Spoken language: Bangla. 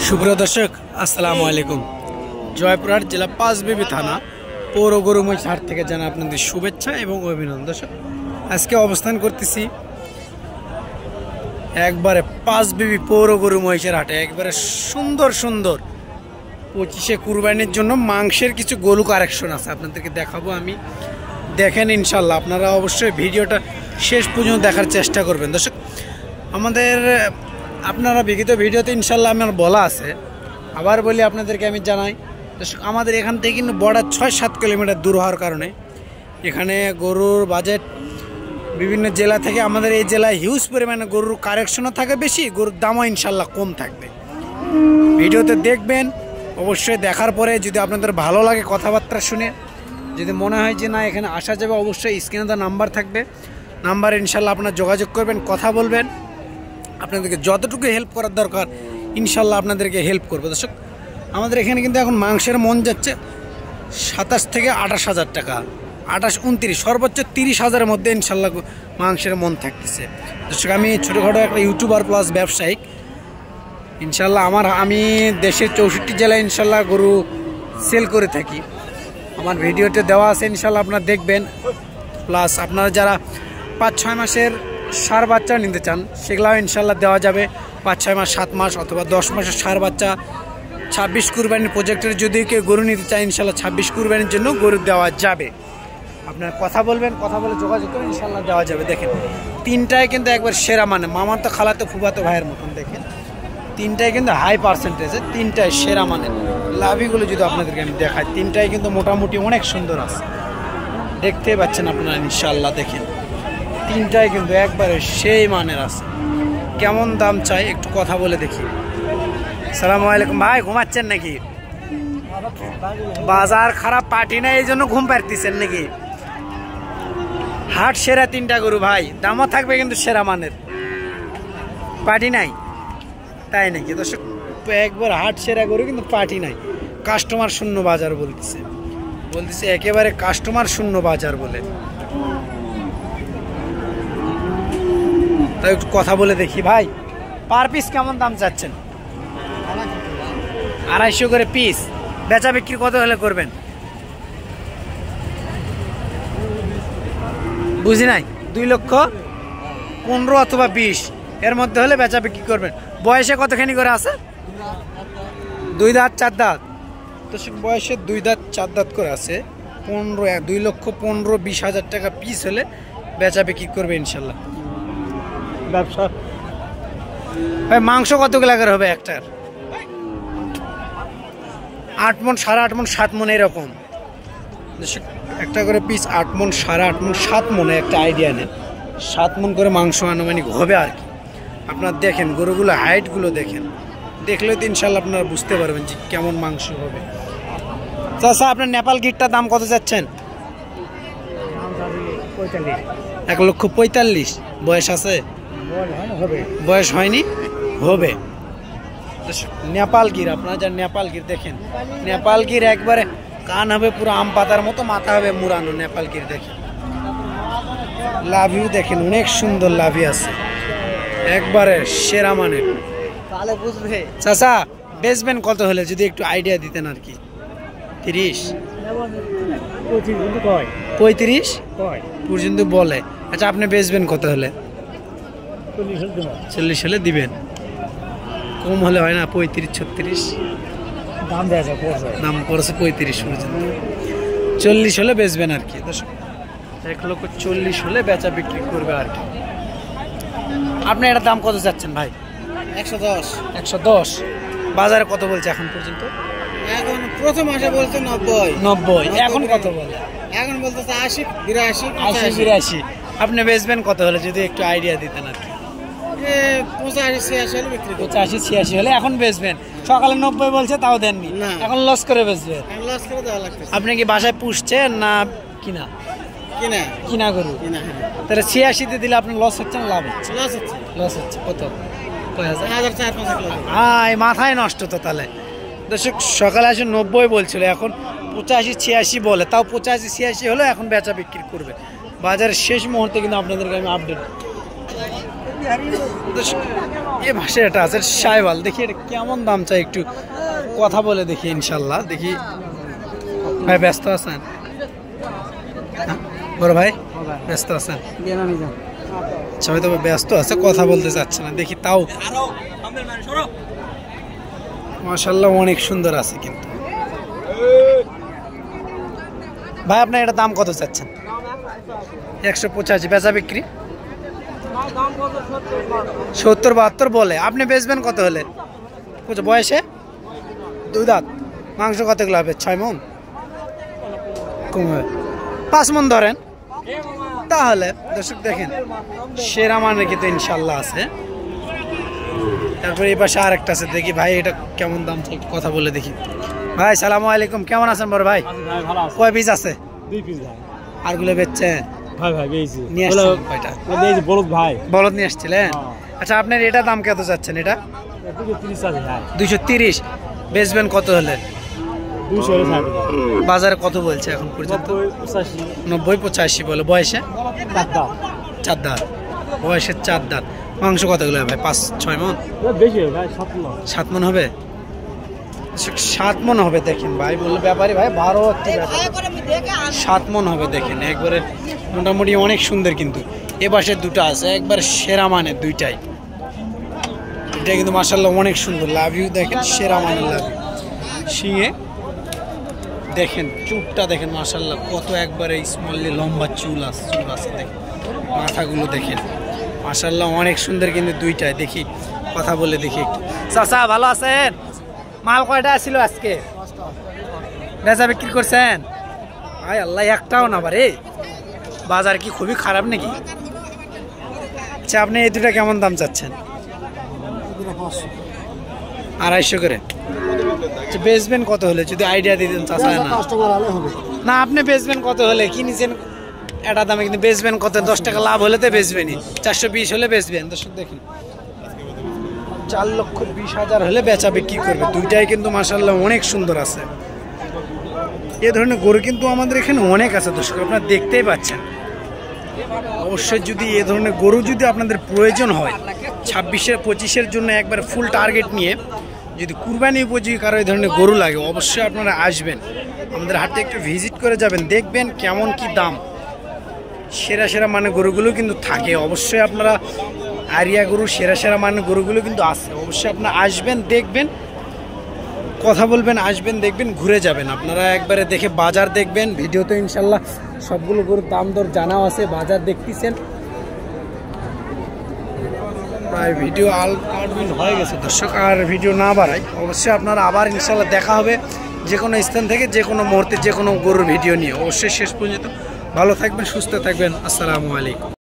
সুপ্রিয় দর্শক, আসসালামু আলাইকুম। জয়পুরহাট জেলা পাঁচবিবি থানা পৌর গরুমহিষ হাট থেকে জানা আপনাদের শুভেচ্ছা এবং অভিনন্দন। দর্শক, আজকে অবস্থান করতেছি একবারে পাঁচবিবি পৌর গরুমহিষের হাটে। একবারে সুন্দর সুন্দর 25-এ কুরবানির জন্য মাংসের কিছু গরু কালেকশন আছে, আপনাদেরকে দেখাবো আমি। দেখেন ইনশাল্লাহ, আপনারা অবশ্যই ভিডিওটা শেষ পর্যন্ত দেখার চেষ্টা করবেন। দর্শক, আমাদের আপনারা বিগত ভিডিওতে ইনশাল্লাহ আমার বলা আছে, আবার বলি আপনাদেরকে আমি জানাই। দর্শক, আমাদের এখান থেকে কিন্তু বর্ডার 6-7 কিলোমিটার দূর হওয়ার কারণে এখানে গরুর বাজেট বিভিন্ন জেলা থেকে আমাদের এই জেলায় হিউজ পরিমাণে গরুর কালেকশনও থাকে বেশি, গরুর দামও ইনশাল্লাহ কম থাকবে। ভিডিওতে দেখবেন, অবশ্যই দেখার পরে যদি আপনাদের ভালো লাগে কথাবার্তা শুনে, যদি মনে হয় যে না এখানে আসা যাবে, অবশ্যই স্ক্রিনে দেওয়া নাম্বার থাকবে, নাম্বারে ইনশাল্লাহ আপনারা যোগাযোগ করবেন, কথা বলবেন। আপনাদেরকে যতটুকু হেল্প করার দরকার ইনশাল্লাহ আপনাদেরকে হেল্প করবো। দর্শক, আমাদের এখানে কিন্তু এখন মাংসের মন যাচ্ছে 27 থেকে 28 হাজার টাকা, 28-29, সর্বোচ্চ 30 হাজারের মধ্যে ইনশাল্লাহ মাংসের মন থাকতেছে। দর্শক, আমি ছোটোখাটো একটা ইউটিউবার প্লাস ব্যবসায়িক। ইনশাল্লাহ আমি দেশের 64 জেলায় ইনশাল্লাহ গরু সেল করে থাকি। আমার ভিডিওতে দেওয়া আছে, ইনশাল্লাহ আপনারা দেখবেন। প্লাস আপনারা যারা 5-6 মাসের ষাঁড় বাচ্চা নিতে চান, সেগুলাও ইনশাল্লাহ দেওয়া যাবে। 5-6 মাস, 7 মাস অথবা 10 মাসের ষাঁড় বাচ্চা 26 কুরবানির প্রজেক্টের যদি কেউ গরু নিতে চায়, ইনশাল্লাহ 26 কুরবানির জন্য গরু দেওয়া যাবে। আপনার কথা বলবেন, কথা বলে যোগাযোগ করে ইনশাল্লাহ দেওয়া যাবে। দেখেন, তিনটায় কিন্তু একবার সেরা, মানে মামার তো খালাতো ফুফাতো ভাইয়ের মতন। দেখেন, তিনটায় কিন্তু হাই পার্সেন্টেজে, তিনটায় সেরা মানের। লাভিগুলো যদি আপনাদেরকে আমি দেখাই, তিনটায় কিন্তু মোটামুটি অনেক সুন্দর আছে, দেখতে পাচ্ছেন আপনারা ইনশাল্লাহ। দেখেন, তিনটায় কিন্তু একবারে সেই মানের আছে। কেমন দাম চাই একটু কথা বলে দেখি। আসসালামু আলাইকুম ভাই, ঘুমাচ্ছেন নাকি? বাজার খারাপ, পার্টি না, এই জন্য ঘুম পাড়তেছেন নাকি? হাট সেরা তিনটা গরু ভাই, দামও থাকবে কিন্তু সেরা মানের, পার্টি নাই, তাই নাকি? দর্শক, একবার হাট সেরা গরু কিন্তু পার্টি নাই, কাস্টমার শূন্য বাজার বলতেছে একেবারে কাস্টমার শূন্য বাজার বলে। তাই একটু কথা বলে দেখি ভাই, পার পিস কেমন দাম চাচ্ছেন? 250 করে পিস। বেচা বিক্রি কত হলে করবেন? বুঝি নাই, 2,15,000 অথবা 20 এর মধ্যে হলে বেচা বিক্রি করবেন। বয়সে কতখানি করে আছে? 2 দাঁত 4 দাঁত। তো বয়সে 2 দাঁত 4 দাঁত করে আছে। 2,15,000 20,000 টাকা পিস হলে বেচা বিক্রি করবে ইনশাল্লাহ। ব্যবসা ভাই, মাংস কত কিলো হবে একটার? 8 মণ, 8.5 মণ, 7 মণ এরকম। একটা করে পিস 8 মণ, 8.5 মণ, 7 মণে একটা আইডিয়া নেন। 7 মণ করে মাংস আনুমানিক হবে আর কি। আপনারা দেখেন গরুগুলো, হাইটগুলো দেখেন, দেখলে তো ইনশাল্লাহ আপনারা বুঝতে পারবেন যে কেমন মাংস হবে। চাচা, আপনার নেপাল গিরটার দাম কত যাচ্ছেন? 1,45,000। বয়স আছে? বয়স হয়নি, হবে। নেপাল গির, আপনারা যান নেপাল গির দেখেন, নেপাল গির একবারে কান হবে পুরো আম পাতার মতো, মাথা হবে মুড়ানো। নেপাল গির দেখেন, লাভিও দেখেন, অনেক সুন্দর লাভি আছে, একবারে সেরা মানের। বুঝবে চাচা, বেচবেন কত হলে যদি একটু আইডিয়া দিতেন আর কি? 30 35 পর্যন্ত বলে। আচ্ছা, আপনি বেচবেন কত হলে? 40 হলে দিবেন। কম হলে হয় না? 35-36 দাম পড়েছে 35 পর্যন্ত। 40 হলে বেচবেন আর কি। 1,40,000 হলে বেচা বিক্রি করবে আর কি। আপনি এটার দাম কত চাচ্ছেন ভাই? 110। বাজারে কত বলছে এখন পর্যন্ত? এখন প্রথম আসে বলছে 90। এখন কত বলে? এখন বলতেছে 80-82। 80-82। আপনি বেচবেন কত হলে যদি একটু আইডিয়া দিতেন আর কি? 85-86 হলে বিক্রি করব। 85-86 হলে এখন বেচবেন। সকালে 90 বলছে, তাও দেননি, এখন লস করে বেচবেন। লস করে দেওয়া লাগতেছে। আপনি কি বাসায় পুষছেন না কিনা? কিনা গরু। তাহলে 86-তে দিলে আপনার লস হচ্ছে না লাভ হচ্ছে? লস হচ্ছে। কত? মাথায় নষ্ট তো তাহলে। দর্শক, সকালে আসে 90 বলছিল, এখন 85-86 বলে, তাও 85-86 হলে এখন বেচা বিক্রি করবে। বাজারের শেষ মুহূর্তে কিন্তু আপনাদেরকে আমি আপডেট এ মাসে এটা আছে সাইওয়াল, দেখি এটা কেমন দাম চাই একটু কথা বলে দেখি ইনশাল্লাহ। দেখি ভাই ব্যস্ত আছেন? হ্যাঁ, বড় ভাই ব্যস্ত আছেন? সবাই তো ব্যস্ত আছে, কথা বলতে চাচ্ছে না। দেখি তাও মাশাআল্লাহ অনেক সুন্দর আছে কিন্তু। ভাই আপনার এটা দাম কত চাচ্ছেন? 185। বেচা বিক্রি 70-72 বলে। আপনি বেচবেন কত হলে? বয়সে 2 দাঁত। মাংস কতগুলো হবে? 6 মণ কমবে, 5 মণ ধরেন। তাহলে দর্শক দেখেন সেরা মানে কিন্তু ইনশাল্লাহ আছে। তারপরে এই পাশে আরেকটা আছে, দেখি ভাই এটা কেমন দাম একটু কথা বলে দেখি। ভাই সালামু আলাইকুম, কেমন আছেন বড় ভাই? কয় পিস আছে? 2 পিস ভাই। আরগুলো বেচছে? ভাই বেচি নিয়ে আসছেন কয়টা? বলদ ভাই। বলদ নিয়ে আসছিলেন? আচ্ছা আপনার এটা দাম কত যাচ্ছেন? এটা 230 আছে ভাই। 230। বেচবেন কত হলে? 200 হলে ছাড়বে। বাজারে কত বলছে এখন পর্যন্ত? 90-85 বলে। বয়সে 4 দাঁত। বয়সে 4 দাঁত। মাংস কতগুলো ভাই? 5-6 মণ? বেশি ভাই, 7 মণ হবে। 7 মণ হবে। দেখেন ভাই বললো ব্যাপারী ভাই 12 7 মণ হবে। দেখেন একবারে মোটামুটি অনেক সুন্দর কিন্তু। এ পাশে দুটো আছে একবার সেরা মানের, দুইটাই। এটা কিন্তু মাশাআল্লাহ অনেক সুন্দর। লাভ ইউ দেখেন, সেরা মানের লাভ ইউ। শিঙে দেখেন চুপটা দেখেন মাশাআল্লাহ কত একবারে স্মললি লম্বা চুল আছে দেখেন। মাথাগুলো দেখেন মাশাআল্লাহ অনেক সুন্দর কিন্তু দুইটাই। দেখি কথা বলে দেখি একটু। চাচা ভালো আছেন? মাল কয়টা ছিল আজকে? বেচা বিক্রি করছেন? ভাই আল্লাহ একটাও না বারে। বাজার কি খুবই খারাপ নাকি? আচ্ছা আপনি এই দুটা কেমন দাম চাচ্ছেন? 250 করে। আচ্ছা বেচবেন কত হলে যদি আইডিয়া দিতেন চাচা? না আপনি বেচবেন কত হলে? কিনেছেন এটা দামে কিন্তু বেচবেন কত? 10 টাকা লাভ হলে তো বেচবেনই। 420 হলে বেচবেন। দর্শক দেখেন 4,20,000 হলে বেচা বিক্রি করবে। দুইটাই কিন্তু মাশাআল্লাহ অনেক সুন্দর আছে। এ ধরনের গরু কিন্তু আমাদের এখানে অনেক আছে দর্শক, আপনারা দেখতেই পাচ্ছেন। অবশ্যই যদি এ ধরনের গরু যদি আপনাদের প্রয়োজন হয় 26-25-এর জন্য একবার ফুল টার্গেট নিয়ে, যদি কুরবানি উপযোগী কারো এই ধরনের গরু লাগে অবশ্যই আপনারা আসবেন আমাদের হাটে, একটু ভিজিট করে যাবেন, দেখবেন কেমন কি দাম। সেরা মানে গরুগুলো কিন্তু থাকে। অবশ্যই আপনারা আরিয়া গরু সেরা মানে গরুগুলো কিন্তু আছে। অবশ্যই আপনারা আসবেন, দেখবেন, কথা বলবেন, আসবেন, দেখবেন, ঘুরে যাবেন। আপনারা একবারে দেখে বাজার দেখবেন। ভিডিওতে ইনশাল্লাহ সবগুলো গরুর দাম দর জানাও আছে, বাজার দেখতেছেন। প্রায় ভিডিও 8 মিনিট হয়ে গেছে দর্শক, আর ভিডিও না বাড়াই। অবশ্যই আপনারা আবার ইনশাল্লাহ দেখা হবে যে কোনো স্থান থেকে, যে কোনো মুহূর্তে, যে কোনো গরুর ভিডিও নিয়ে। অবশ্যই শেষ পর্যন্ত ভালো থাকবেন, সুস্থ থাকবেন। আসসালামু আলাইকুম।